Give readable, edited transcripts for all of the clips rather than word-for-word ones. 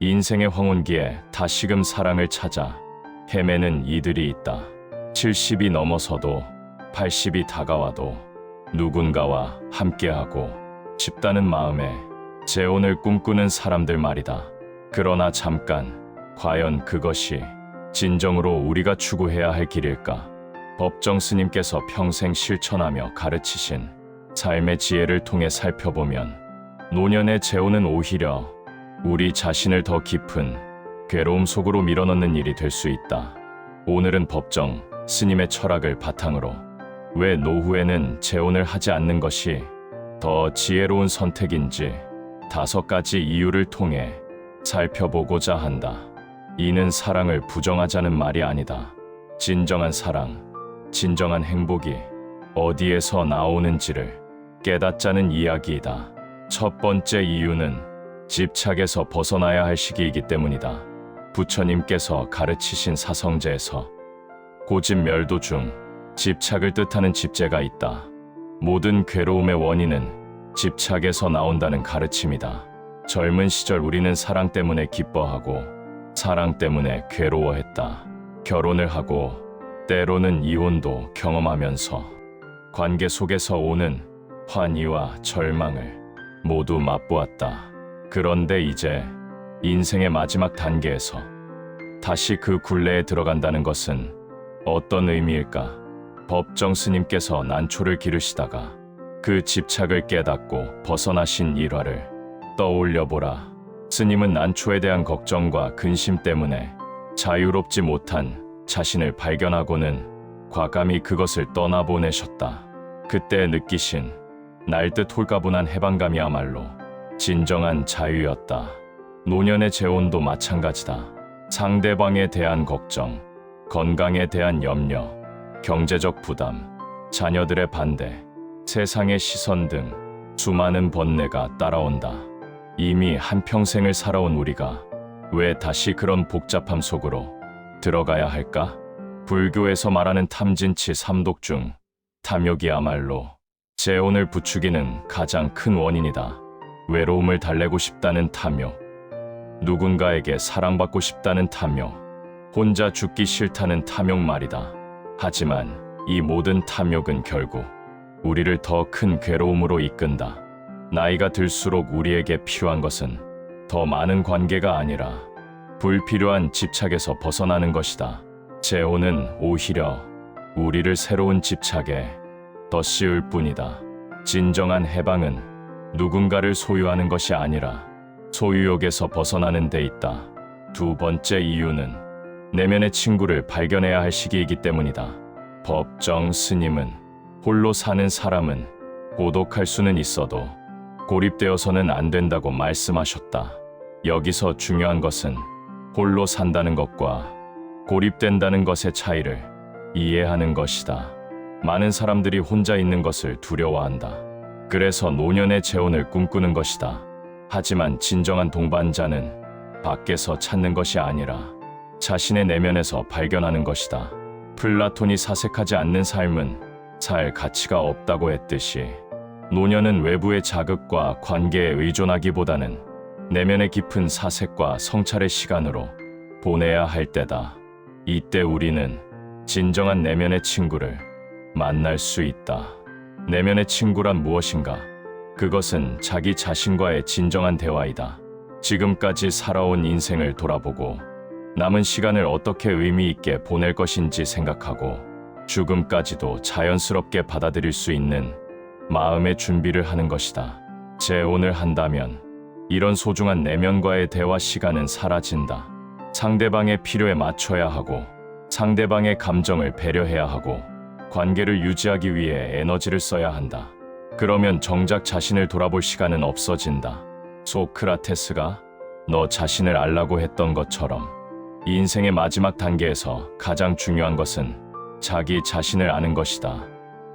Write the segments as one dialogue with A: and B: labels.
A: 인생의 황혼기에 다시금 사랑을 찾아 헤매는 이들이 있다. 70이 넘어서도 80이 다가와도 누군가와 함께하고 싶다는 마음에 재혼을 꿈꾸는 사람들 말이다. 그러나 잠깐, 과연 그것이 진정으로 우리가 추구해야 할 길일까? 법정 스님께서 평생 실천하며 가르치신 삶의 지혜를 통해 살펴보면 노년의 재혼은 오히려 우리 자신을 더 깊은 괴로움 속으로 밀어넣는 일이 될 수 있다. 오늘은 법정 스님의 철학을 바탕으로 왜 노후에는 재혼을 하지 않는 것이 더 지혜로운 선택인지 5가지 이유를 통해 살펴보고자 한다. 이는 사랑을 부정하자는 말이 아니다. 진정한 사랑, 진정한 행복이 어디에서 나오는지를 깨닫자는 이야기이다. 첫 번째 이유는 집착에서 벗어나야 할 시기이기 때문이다. 부처님께서 가르치신 사성제에서 고집멸도 중 집착을 뜻하는 집재가 있다. 모든 괴로움의 원인은 집착에서 나온다는 가르침이다. 젊은 시절 우리는 사랑 때문에 기뻐하고 사랑 때문에 괴로워했다. 결혼을 하고 때로는 이혼도 경험하면서 관계 속에서 오는 환희와 절망을 모두 맛보았다. 그런데 이제 인생의 마지막 단계에서 다시 그 굴레에 들어간다는 것은 어떤 의미일까? 법정 스님께서 난초를 기르시다가 그 집착을 깨닫고 벗어나신 일화를 떠올려보라. 스님은 난초에 대한 걱정과 근심 때문에 자유롭지 못한 자신을 발견하고는 과감히 그것을 떠나보내셨다. 그때 느끼신 날듯 홀가분한 해방감이야말로 진정한 자유였다. 노년의 재혼도 마찬가지다. 상대방에 대한 걱정, 건강에 대한 염려, 경제적 부담, 자녀들의 반대, 세상의 시선 등 수많은 번뇌가 따라온다. 이미 한평생을 살아온 우리가 왜 다시 그런 복잡함 속으로 들어가야 할까? 불교에서 말하는 탐진치 삼독 중 탐욕이야말로 재혼을 부추기는 가장 큰 원인이다. 외로움을 달래고 싶다는 탐욕, 누군가에게 사랑받고 싶다는 탐욕, 혼자 죽기 싫다는 탐욕 말이다. 하지만 이 모든 탐욕은 결국 우리를 더 큰 괴로움으로 이끈다. 나이가 들수록 우리에게 필요한 것은 더 많은 관계가 아니라 불필요한 집착에서 벗어나는 것이다. 재혼은 오히려 우리를 새로운 집착에 더 씌울 뿐이다. 진정한 해방은 누군가를 소유하는 것이 아니라 소유욕에서 벗어나는 데 있다. 두 번째 이유는 내면의 친구를 발견해야 할 시기이기 때문이다. 법정 스님은 홀로 사는 사람은 고독할 수는 있어도 고립되어서는 안 된다고 말씀하셨다. 여기서 중요한 것은 홀로 산다는 것과 고립된다는 것의 차이를 이해하는 것이다. 많은 사람들이 혼자 있는 것을 두려워한다. 그래서 노년의 재혼을 꿈꾸는 것이다. 하지만 진정한 동반자는 밖에서 찾는 것이 아니라 자신의 내면에서 발견하는 것이다. 플라톤이 사색하지 않는 삶은 살 가치가 없다고 했듯이 노년은 외부의 자극과 관계에 의존하기보다는 내면의 깊은 사색과 성찰의 시간으로 보내야 할 때다. 이때 우리는 진정한 내면의 친구를 만날 수 있다. 내면의 친구란 무엇인가? 그것은 자기 자신과의 진정한 대화이다. 지금까지 살아온 인생을 돌아보고 남은 시간을 어떻게 의미 있게 보낼 것인지 생각하고 죽음까지도 자연스럽게 받아들일 수 있는 마음의 준비를 하는 것이다. 재혼을 한다면 이런 소중한 내면과의 대화 시간은 사라진다. 상대방의 필요에 맞춰야 하고 상대방의 감정을 배려해야 하고 관계를 유지하기 위해 에너지를 써야 한다. 그러면 정작 자신을 돌아볼 시간은 없어진다. 소크라테스가 너 자신을 알라고 했던 것처럼 인생의 마지막 단계에서 가장 중요한 것은 자기 자신을 아는 것이다.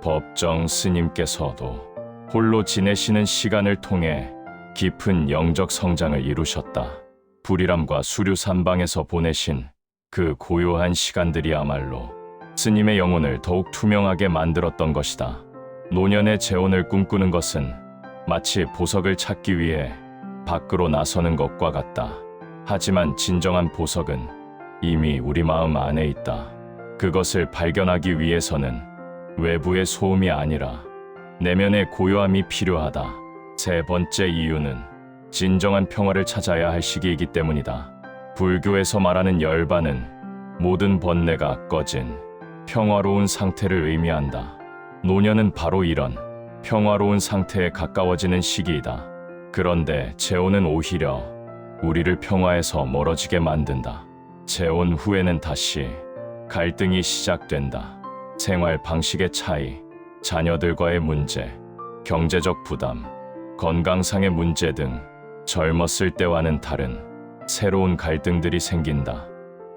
A: 법정 스님께서도 홀로 지내시는 시간을 통해 깊은 영적 성장을 이루셨다. 불이람과 수류산방에서 보내신 그 고요한 시간들이야말로 스님의 영혼을 더욱 투명하게 만들었던 것이다. 노년의 재혼을 꿈꾸는 것은 마치 보석을 찾기 위해 밖으로 나서는 것과 같다. 하지만 진정한 보석은 이미 우리 마음 안에 있다. 그것을 발견하기 위해서는 외부의 소음이 아니라 내면의 고요함이 필요하다. 세 번째 이유는 진정한 평화를 찾아야 할 시기이기 때문이다. 불교에서 말하는 열반은 모든 번뇌가 꺼진 평화로운 상태를 의미한다. 노년은 바로 이런 평화로운 상태에 가까워지는 시기이다. 그런데 재혼은 오히려 우리를 평화에서 멀어지게 만든다. 재혼 후에는 다시 갈등이 시작된다. 생활 방식의 차이, 자녀들과의 문제, 경제적 부담, 건강상의 문제 등 젊었을 때와는 다른 새로운 갈등들이 생긴다.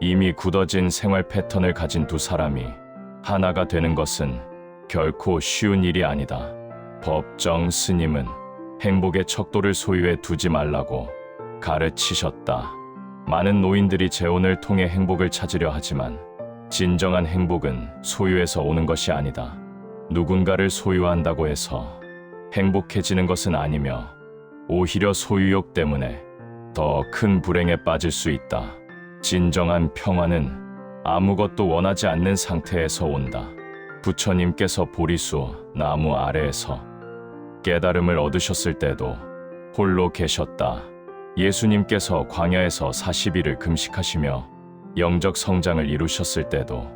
A: 이미 굳어진 생활 패턴을 가진 두 사람이 하나가 되는 것은 결코 쉬운 일이 아니다. 법정 스님은 행복의 척도를 소유해 두지 말라고 가르치셨다. 많은 노인들이 재혼을 통해 행복을 찾으려 하지만 진정한 행복은 소유에서 오는 것이 아니다. 누군가를 소유한다고 해서 행복해지는 것은 아니며 오히려 소유욕 때문에 더 큰 불행에 빠질 수 있다. 진정한 평화는 아무것도 원하지 않는 상태에서 온다. 부처님께서 보리수 나무 아래에서 깨달음을 얻으셨을 때도 홀로 계셨다. 예수님께서 광야에서 40일을 금식하시며 영적 성장을 이루셨을 때도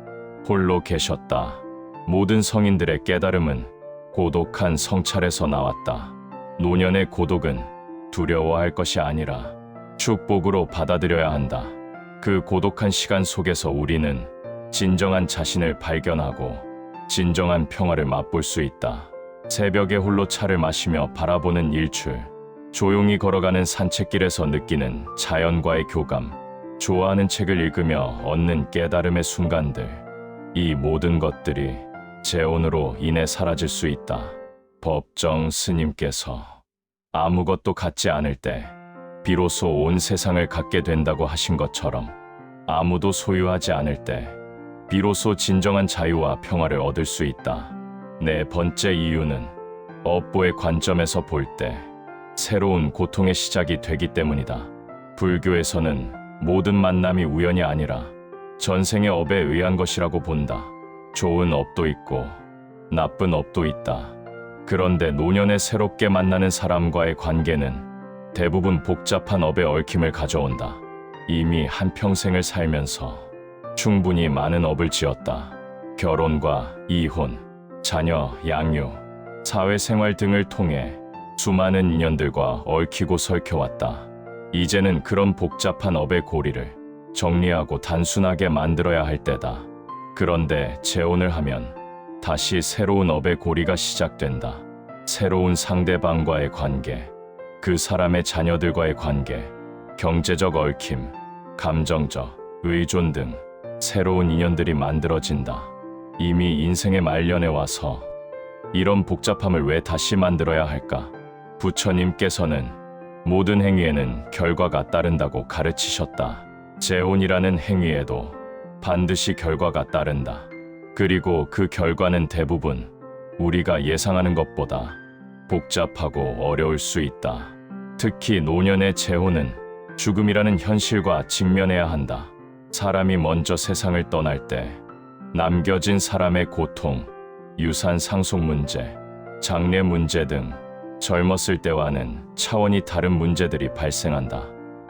A: 홀로 계셨다. 모든 성인들의 깨달음은 고독한 성찰에서 나왔다. 노년의 고독은 두려워할 것이 아니라 축복으로 받아들여야 한다. 그 고독한 시간 속에서 우리는 진정한 자신을 발견하고 진정한 평화를 맛볼 수 있다. 새벽에 홀로 차를 마시며 바라보는 일출, 조용히 걸어가는 산책길에서 느끼는 자연과의 교감, 좋아하는 책을 읽으며 얻는 깨달음의 순간들, 이 모든 것들이 재혼으로 인해 사라질 수 있다. 법정 스님께서 아무것도 갖지 않을 때 비로소 온 세상을 갖게 된다고 하신 것처럼 아무도 소유하지 않을 때 비로소 진정한 자유와 평화를 얻을 수 있다. 네 번째 이유는 업보의 관점에서 볼 때 새로운 고통의 시작이 되기 때문이다. 불교에서는 모든 만남이 우연이 아니라 전생의 업에 의한 것이라고 본다. 좋은 업도 있고 나쁜 업도 있다. 그런데 노년에 새롭게 만나는 사람과의 관계는 대부분 복잡한 업의 얽힘을 가져온다. 이미 한평생을 살면서 충분히 많은 업을 지었다. 결혼과 이혼, 자녀, 양육, 사회생활 등을 통해 수많은 인연들과 얽히고 설켜왔다. 이제는 그런 복잡한 업의 고리를 정리하고 단순하게 만들어야 할 때다. 그런데 재혼을 하면 다시 새로운 업의 고리가 시작된다. 새로운 상대방과의 관계, 그 사람의 자녀들과의 관계, 경제적 얽힘, 감정적 의존 등 새로운 인연들이 만들어진다. 이미 인생의 말년에 와서 이런 복잡함을 왜 다시 만들어야 할까? 부처님께서는 모든 행위에는 결과가 따른다고 가르치셨다. 재혼이라는 행위에도 반드시 결과가 따른다. 그리고 그 결과는 대부분 우리가 예상하는 것보다 복잡하고 어려울 수 있다. 특히 노년의 재혼은 죽음이라는 현실과 직면해야 한다. 사람이 먼저 세상을 떠날 때 남겨진 사람의 고통, 유산 상속 문제, 장래 문제 등 젊었을 때와는 차원이 다른 문제들이 발생한다.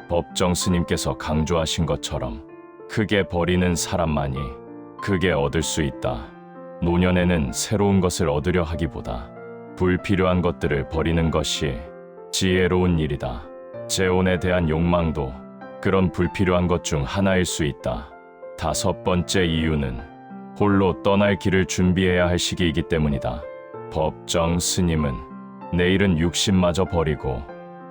A: 법정 스님께서 강조하신 것처럼 크게 버리는 사람만이 크게 얻을 수 있다. 노년에는 새로운 것을 얻으려 하기보다 불필요한 것들을 버리는 것이 지혜로운 일이다. 재혼에 대한 욕망도 그런 불필요한 것 중 하나일 수 있다. 다섯 번째 이유는 홀로 떠날 길을 준비해야 할 시기이기 때문이다. 법정 스님은 내일은 육신마저 버리고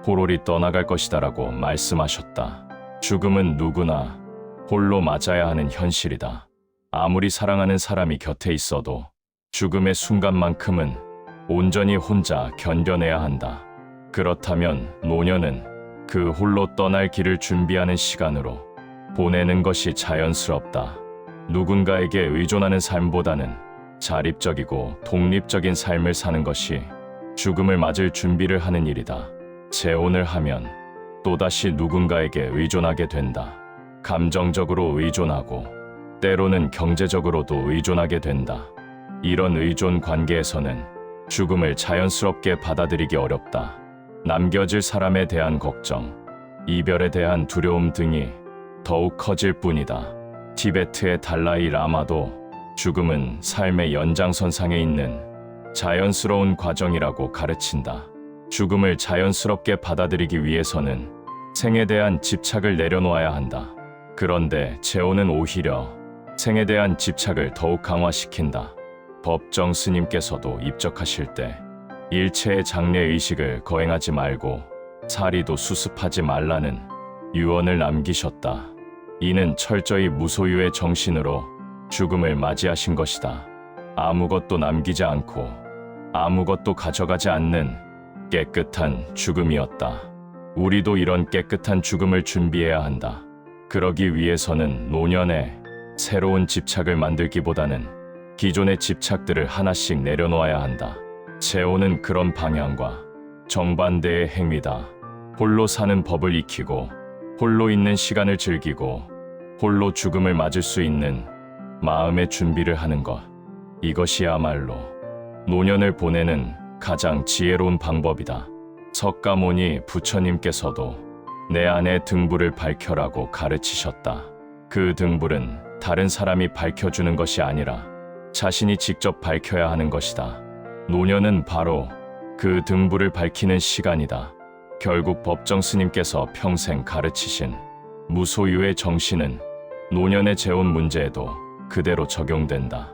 A: 호롤이 떠나갈 것이다라고 말씀하셨다. 죽음은 누구나 홀로 맞아야 하는 현실이다. 아무리 사랑하는 사람이 곁에 있어도 죽음의 순간만큼은 온전히 혼자 견뎌내야 한다. 그렇다면 노년은 그 홀로 떠날 길을 준비하는 시간으로 보내는 것이 자연스럽다. 누군가에게 의존하는 삶보다는 자립적이고 독립적인 삶을 사는 것이 죽음을 맞을 준비를 하는 일이다. 재혼을 하면 또다시 누군가에게 의존하게 된다. 감정적으로 의존하고 때로는 경제적으로도 의존하게 된다. 이런 의존 관계에서는 죽음을 자연스럽게 받아들이기 어렵다. 남겨질 사람에 대한 걱정, 이별에 대한 두려움 등이 더욱 커질 뿐이다. 티베트의 달라이 라마도 죽음은 삶의 연장선상에 있는 자연스러운 과정이라고 가르친다. 죽음을 자연스럽게 받아들이기 위해서는 생에 대한 집착을 내려놓아야 한다. 그런데 재혼은 오히려 생에 대한 집착을 더욱 강화시킨다. 법정 스님께서도 입적하실 때 일체의 장례의식을 거행하지 말고 사리도 수습하지 말라는 유언을 남기셨다. 이는 철저히 무소유의 정신으로 죽음을 맞이하신 것이다. 아무것도 남기지 않고 아무것도 가져가지 않는 깨끗한 죽음이었다. 우리도 이런 깨끗한 죽음을 준비해야 한다. 그러기 위해서는 노년에 새로운 집착을 만들기보다는 기존의 집착들을 하나씩 내려놓아야 한다. 재혼은 그런 방향과 정반대의 행위다. 홀로 사는 법을 익히고 홀로 있는 시간을 즐기고 홀로 죽음을 맞을 수 있는 마음의 준비를 하는 것. 이것이야말로 노년을 보내는 가장 지혜로운 방법이다. 석가모니 부처님께서도 내 안의 등불을 밝혀라고 가르치셨다. 그 등불은 다른 사람이 밝혀주는 것이 아니라 자신이 직접 밝혀야 하는 것이다. 노년은 바로 그 등불을 밝히는 시간이다. 결국 법정 스님께서 평생 가르치신 무소유의 정신은 노년의 재혼 문제에도 그대로 적용된다.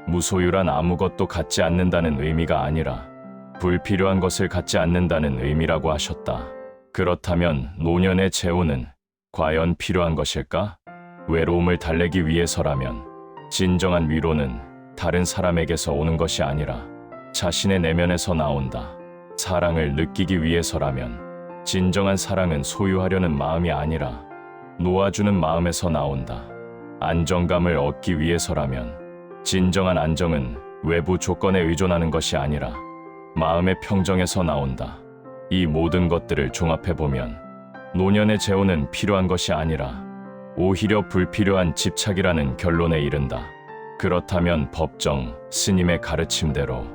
A: 무소유란 아무것도 갖지 않는다는 의미가 아니라 불필요한 것을 갖지 않는다는 의미라고 하셨다. 그렇다면 노년의 재혼은 과연 필요한 것일까? 외로움을 달래기 위해서라면 진정한 위로는 다른 사람에게서 오는 것이 아니라 자신의 내면에서 나온다. 사랑을 느끼기 위해서라면 진정한 사랑은 소유하려는 마음이 아니라 놓아주는 마음에서 나온다. 안정감을 얻기 위해서라면 진정한 안정은 외부 조건에 의존하는 것이 아니라 마음의 평정에서 나온다. 이 모든 것들을 종합해보면 노년의 재혼은 필요한 것이 아니라 오히려 불필요한 집착이라는 결론에 이른다. 그렇다면 법정 스님의 가르침대로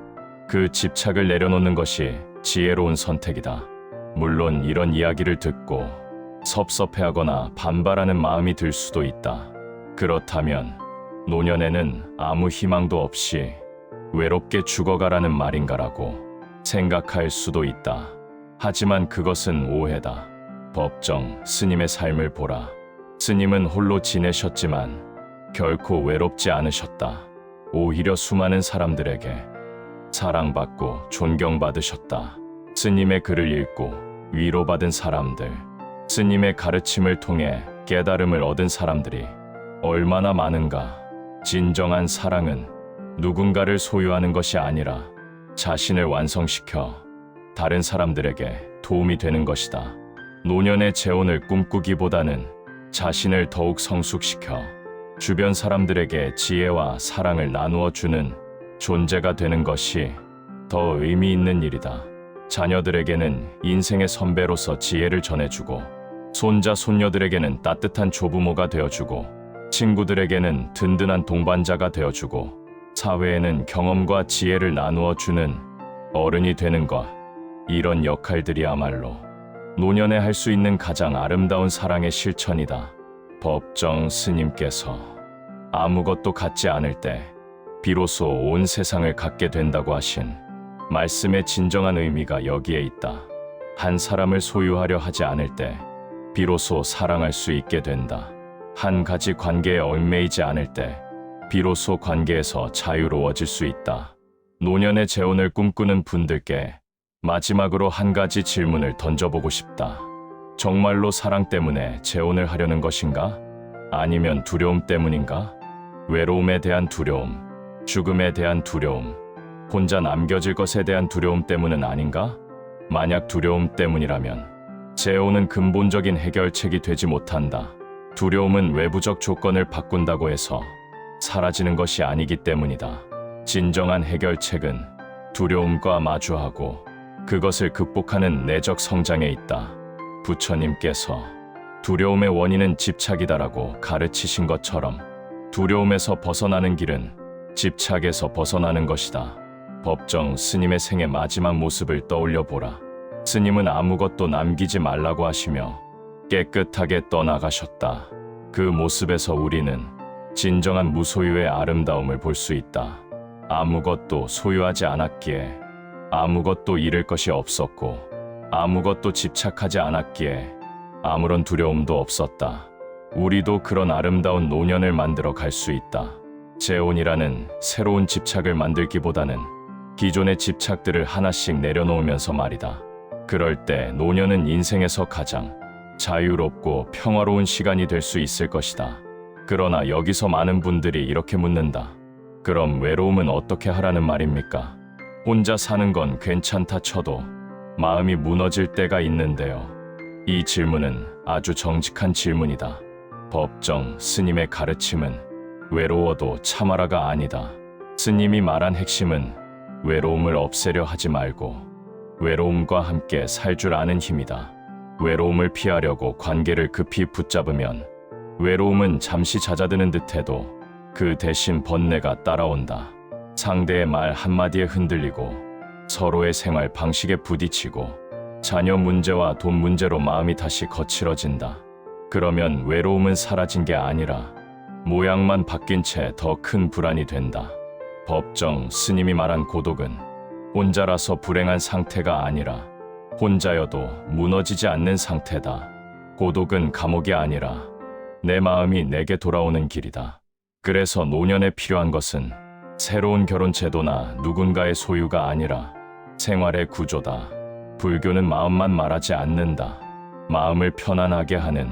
A: 그 집착을 내려놓는 것이 지혜로운 선택이다. 물론 이런 이야기를 듣고 섭섭해하거나 반발하는 마음이 들 수도 있다. 그렇다면 노년에는 아무 희망도 없이 외롭게 죽어가라는 말인가라고 생각할 수도 있다. 하지만 그것은 오해다. 법정 스님의 삶을 보라. 스님은 홀로 지내셨지만 결코 외롭지 않으셨다. 오히려 수많은 사람들에게 사랑받고 존경받으셨다. 스님의 글을 읽고 위로받은 사람들, 스님의 가르침을 통해 깨달음을 얻은 사람들이 얼마나 많은가. 진정한 사랑은 누군가를 소유하는 것이 아니라 자신을 완성시켜 다른 사람들에게 도움이 되는 것이다. 노년의 재혼을 꿈꾸기보다는 자신을 더욱 성숙시켜 주변 사람들에게 지혜와 사랑을 나누어 주는 존재가 되는 것이 더 의미 있는 일이다. 자녀들에게는 인생의 선배로서 지혜를 전해주고 손자 손녀들에게는 따뜻한 조부모가 되어주고 친구들에게는 든든한 동반자가 되어주고 사회에는 경험과 지혜를 나누어 주는 어른이 되는 것. 이런 역할들이야말로 노년에 할 수 있는 가장 아름다운 사랑의 실천이다. 법정 스님께서 아무것도 갖지 않을 때 비로소 온 세상을 갖게 된다고 하신 말씀의 진정한 의미가 여기에 있다. 한 사람을 소유하려 하지 않을 때 비로소 사랑할 수 있게 된다. 한 가지 관계에 얽매이지 않을 때 비로소 관계에서 자유로워질 수 있다. 노년의 재혼을 꿈꾸는 분들께 마지막으로 한 가지 질문을 던져보고 싶다. 정말로 사랑 때문에 재혼을 하려는 것인가? 아니면 두려움 때문인가? 외로움에 대한 두려움, 죽음에 대한 두려움, 혼자 남겨질 것에 대한 두려움 때문은 아닌가? 만약 두려움 때문이라면 재혼은 근본적인 해결책이 되지 못한다. 두려움은 외부적 조건을 바꾼다고 해서 사라지는 것이 아니기 때문이다. 진정한 해결책은 두려움과 마주하고 그것을 극복하는 내적 성장에 있다. 부처님께서 두려움의 원인은 집착이다라고 가르치신 것처럼 두려움에서 벗어나는 길은 집착에서 벗어나는 것이다. 법정 스님의 생의 마지막 모습을 떠올려 보라. 스님은 아무것도 남기지 말라고 하시며 깨끗하게 떠나가셨다. 그 모습에서 우리는 진정한 무소유의 아름다움을 볼 수 있다. 아무것도 소유하지 않았기에 아무것도 잃을 것이 없었고 아무것도 집착하지 않았기에 아무런 두려움도 없었다. 우리도 그런 아름다운 노년을 만들어 갈 수 있다. 재혼이라는 새로운 집착을 만들기보다는 기존의 집착들을 하나씩 내려놓으면서 말이다. 그럴 때 노년은 인생에서 가장 자유롭고 평화로운 시간이 될 수 있을 것이다. 그러나 여기서 많은 분들이 이렇게 묻는다. 그럼 외로움은 어떻게 하라는 말입니까? 혼자 사는 건 괜찮다 쳐도 마음이 무너질 때가 있는데요. 이 질문은 아주 정직한 질문이다. 법정 스님의 가르침은 외로워도 참아라가 아니다. 스님이 말한 핵심은 외로움을 없애려 하지 말고 외로움과 함께 살 줄 아는 힘이다. 외로움을 피하려고 관계를 급히 붙잡으면 외로움은 잠시 잦아드는 듯해도 그 대신 번뇌가 따라온다. 상대의 말 한마디에 흔들리고 서로의 생활 방식에 부딪히고 자녀 문제와 돈 문제로 마음이 다시 거칠어진다. 그러면 외로움은 사라진 게 아니라 모양만 바뀐 채 더 큰 불안이 된다. 법정 스님이 말한 고독은 혼자라서 불행한 상태가 아니라 혼자여도 무너지지 않는 상태다. 고독은 감옥이 아니라 내 마음이 내게 돌아오는 길이다. 그래서 노년에 필요한 것은 새로운 결혼 제도나 누군가의 소유가 아니라 생활의 구조다. 불교는 마음만 말하지 않는다. 마음을 편안하게 하는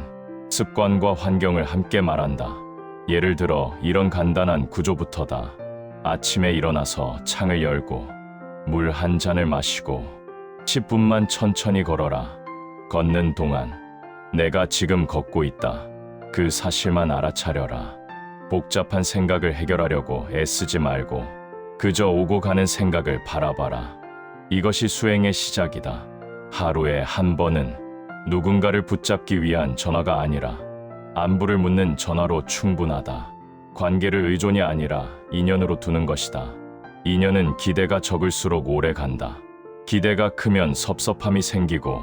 A: 습관과 환경을 함께 말한다. 예를 들어 이런 간단한 구조부터다. 아침에 일어나서 창을 열고 물 한 잔을 마시고 10분만 천천히 걸어라. 걷는 동안 내가 지금 걷고 있다. 그 사실만 알아차려라. 복잡한 생각을 해결하려고 애쓰지 말고 그저 오고 가는 생각을 바라봐라. 이것이 수행의 시작이다. 하루에 한 번은 누군가를 붙잡기 위한 전화가 아니라 안부를 묻는 전화로 충분하다. 관계를 의존이 아니라 인연으로 두는 것이다. 인연은 기대가 적을수록 오래 간다. 기대가 크면 섭섭함이 생기고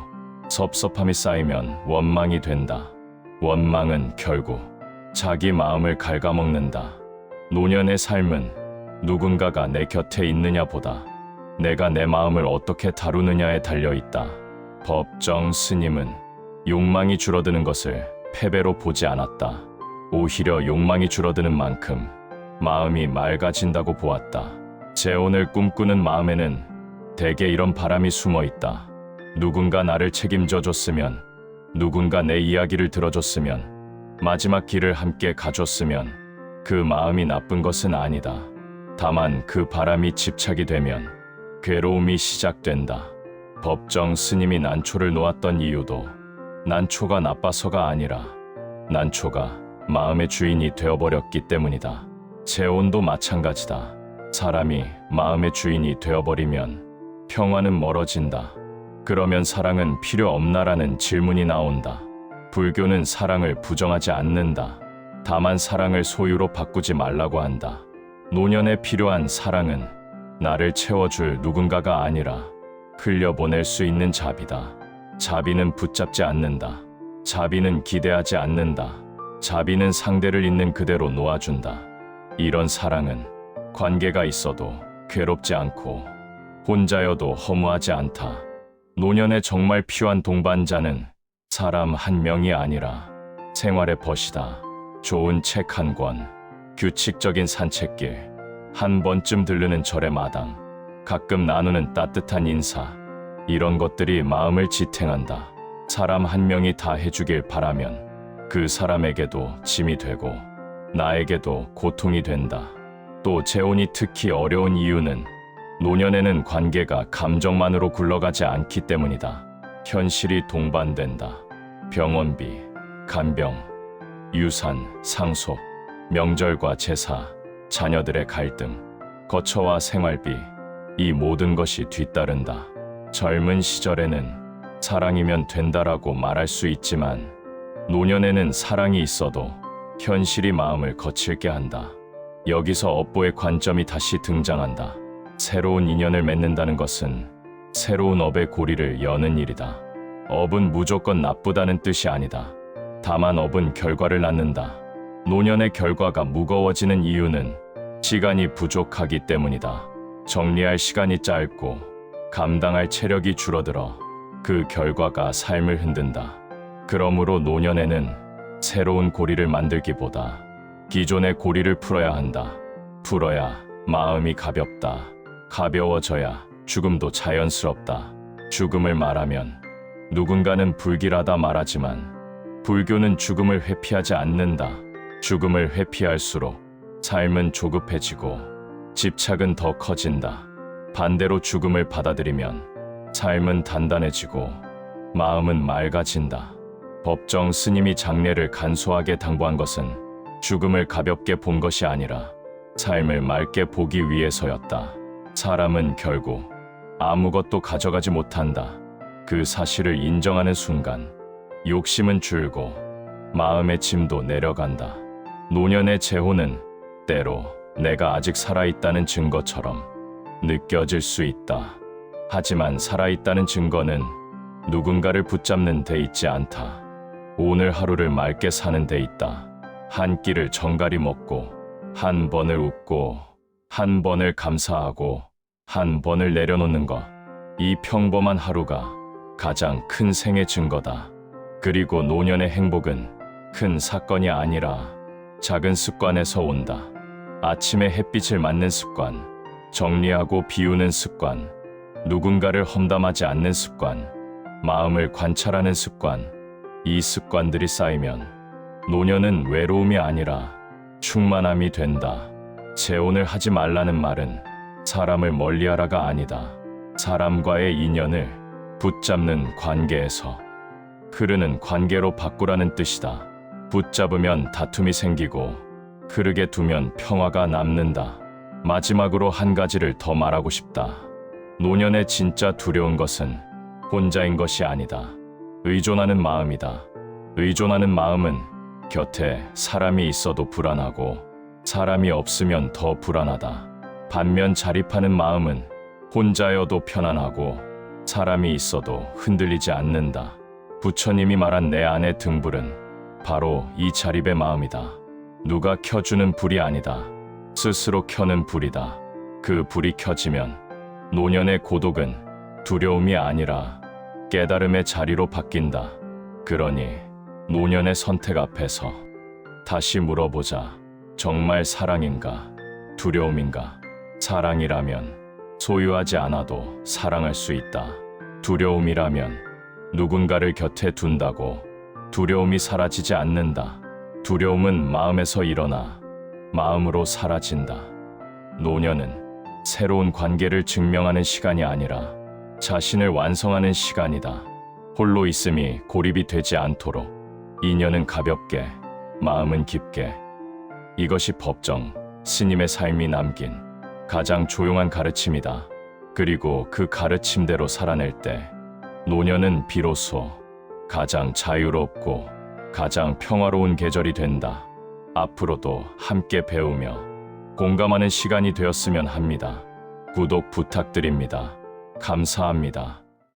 A: 섭섭함이 쌓이면 원망이 된다. 원망은 결국 자기 마음을 갉아먹는다. 노년의 삶은 누군가가 내 곁에 있느냐 보다 내가 내 마음을 어떻게 다루느냐에 달려있다. 법정 스님은 욕망이 줄어드는 것을 패배로 보지 않았다. 오히려 욕망이 줄어드는 만큼 마음이 맑아진다고 보았다. 재혼을 꿈꾸는 마음에는 대개 이런 바람이 숨어 있다. 누군가 나를 책임져 줬으면, 누군가 내 이야기를 들어줬으면, 마지막 길을 함께 가줬으면 그 마음이 나쁜 것은 아니다. 다만 그 바람이 집착이 되면 괴로움이 시작된다. 법정 스님이 난초를 놓았던 이유도 난초가 나빠서가 아니라 난초가 마음의 주인이 되어버렸기 때문이다. 재혼도 마찬가지다. 사람이 마음의 주인이 되어버리면 평화는 멀어진다. 그러면 사랑은 필요 없나라는 질문이 나온다. 불교는 사랑을 부정하지 않는다. 다만 사랑을 소유로 바꾸지 말라고 한다. 노년에 필요한 사랑은 나를 채워줄 누군가가 아니라 흘려보낼 수 있는 자비다. 자비는 붙잡지 않는다. 자비는 기대하지 않는다. 자비는 상대를 있는 그대로 놓아준다. 이런 사랑은 관계가 있어도 괴롭지 않고 혼자여도 허무하지 않다. 노년에 정말 필요한 동반자는 사람 한 명이 아니라 생활의 벗이다. 좋은 책 한 권, 규칙적인 산책길, 한 번쯤 들르는 절의 마당, 가끔 나누는 따뜻한 인사, 이런 것들이 마음을 지탱한다. 사람 한 명이 다 해주길 바라면 그 사람에게도 짐이 되고 나에게도 고통이 된다. 또 재혼이 특히 어려운 이유는 노년에는 관계가 감정만으로 굴러가지 않기 때문이다. 현실이 동반된다. 병원비, 간병, 유산, 상속, 명절과 제사, 자녀들의 갈등, 거처와 생활비, 이 모든 것이 뒤따른다. 젊은 시절에는 사랑이면 된다라고 말할 수 있지만 노년에는 사랑이 있어도 현실이 마음을 거칠게 한다. 여기서 업보의 관점이 다시 등장한다. 새로운 인연을 맺는다는 것은 새로운 업의 고리를 여는 일이다. 업은 무조건 나쁘다는 뜻이 아니다. 다만 업은 결과를 낳는다. 노년의 결과가 무거워지는 이유는 시간이 부족하기 때문이다. 정리할 시간이 짧고 감당할 체력이 줄어들어 그 결과가 삶을 흔든다. 그러므로 노년에는 새로운 고리를 만들기보다 기존의 고리를 풀어야 한다. 풀어야 마음이 가볍다. 가벼워져야 죽음도 자연스럽다. 죽음을 말하면 누군가는 불길하다 말하지만 불교는 죽음을 회피하지 않는다. 죽음을 회피할수록 삶은 조급해지고 집착은 더 커진다. 반대로 죽음을 받아들이면 삶은 단단해지고 마음은 맑아진다. 법정 스님이 장례를 간소하게 당부한 것은 죽음을 가볍게 본 것이 아니라 삶을 맑게 보기 위해서였다. 사람은 결국 아무것도 가져가지 못한다. 그 사실을 인정하는 순간 욕심은 줄고 마음의 짐도 내려간다. 노년의 재혼은 때로 내가 아직 살아있다는 증거처럼 느껴질 수 있다. 하지만 살아있다는 증거는 누군가를 붙잡는 데 있지 않다. 오늘 하루를 맑게 사는 데 있다. 한 끼를 정갈이 먹고 한 번을 웃고 한 번을 감사하고 한 번을 내려놓는 것. 이 평범한 하루가 가장 큰 생의 증거다. 그리고 노년의 행복은 큰 사건이 아니라 작은 습관에서 온다. 아침에 햇빛을 맞는 습관, 정리하고 비우는 습관, 누군가를 험담하지 않는 습관, 마음을 관찰하는 습관. 이 습관들이 쌓이면 노년은 외로움이 아니라 충만함이 된다. 재혼을 하지 말라는 말은 사람을 멀리하라가 아니다. 사람과의 인연을 붙잡는 관계에서 흐르는 관계로 바꾸라는 뜻이다. 붙잡으면 다툼이 생기고 흐르게 두면 평화가 남는다. 마지막으로 한 가지를 더 말하고 싶다. 노년의 진짜 두려운 것은 혼자인 것이 아니다. 의존하는 마음이다. 의존하는 마음은 곁에 사람이 있어도 불안하고 사람이 없으면 더 불안하다. 반면 자립하는 마음은 혼자여도 편안하고 사람이 있어도 흔들리지 않는다. 부처님이 말한 내 안의 등불은 바로 이 자립의 마음이다. 누가 켜주는 불이 아니다. 스스로 켜는 불이다. 그 불이 켜지면 노년의 고독은 두려움이 아니라 깨달음의 자리로 바뀐다. 그러니 노년의 선택 앞에서 다시 물어보자. 정말 사랑인가? 두려움인가? 사랑이라면 소유하지 않아도 사랑할 수 있다. 두려움이라면 누군가를 곁에 둔다고 두려움이 사라지지 않는다. 두려움은 마음에서 일어나 마음으로 사라진다. 노년은 새로운 관계를 증명하는 시간이 아니라 자신을 완성하는 시간이다. 홀로 있음이 고립이 되지 않도록 인연은 가볍게, 마음은 깊게. 이것이 법정 스님의 삶이 남긴 가장 조용한 가르침이다. 그리고 그 가르침대로 살아낼 때 노년은 비로소 가장 자유롭고 가장 평화로운 계절이 된다. 앞으로도 함께 배우며 공감하는 시간이 되었으면 합니다. 구독 부탁드립니다. 감사합니다.